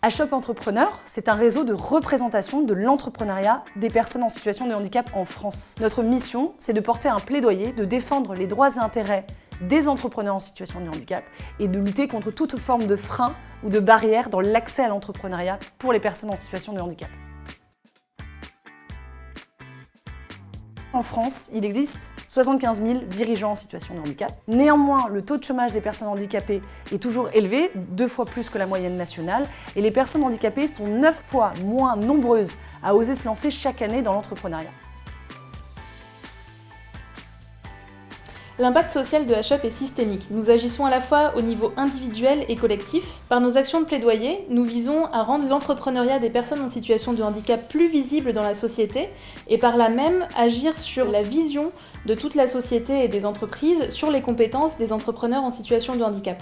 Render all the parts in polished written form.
HOP Entrepreneur, c'est un réseau de représentation de l'entrepreneuriat des personnes en situation de handicap en France. Notre mission, c'est de porter un plaidoyer, de défendre les droits et intérêts des entrepreneurs en situation de handicap et de lutter contre toute forme de frein ou de barrière dans l'accès à l'entrepreneuriat pour les personnes en situation de handicap. En France, il existe 75 000 dirigeants en situation de handicap. Néanmoins, le taux de chômage des personnes handicapées est toujours élevé, 2 fois plus que la moyenne nationale, et les personnes handicapées sont 9 fois moins nombreuses à oser se lancer chaque année dans l'entrepreneuriat. L'impact social de HOP est systémique. Nous agissons à la fois au niveau individuel et collectif. Par nos actions de plaidoyer, nous visons à rendre l'entrepreneuriat des personnes en situation de handicap plus visible dans la société et par là même agir sur la vision de toute la société et des entreprises sur les compétences des entrepreneurs en situation de handicap.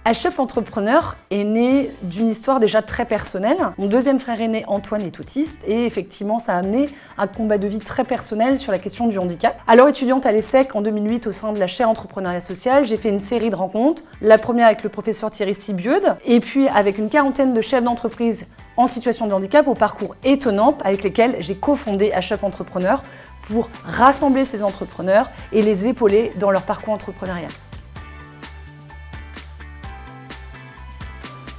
HOP Entrepreneur est né d'une histoire déjà très personnelle. Mon deuxième frère aîné, Antoine, est autiste et effectivement, ça a amené un combat de vie très personnel sur la question du handicap. Alors étudiante à l'ESSEC en 2008 au sein de la chaire entrepreneuriat social, j'ai fait une série de rencontres. La première avec le professeur Thierry Sibieude et puis avec une quarantaine de chefs d'entreprise en situation de handicap au parcours étonnant avec lesquels j'ai cofondé HOP Entrepreneur pour rassembler ces entrepreneurs et les épauler dans leur parcours entrepreneurial.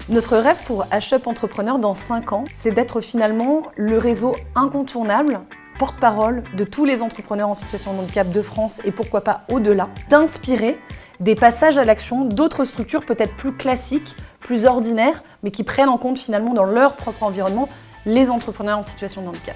Notre rêve pour HOP Entrepreneur dans 5 ans, c'est d'être finalement le réseau incontournable, porte-parole de tous les entrepreneurs en situation de handicap de France et pourquoi pas au-delà, d'inspirer des passages à l'action d'autres structures peut-être plus classiques, plus ordinaires, mais qui prennent en compte finalement dans leur propre environnement les entrepreneurs en situation de handicap.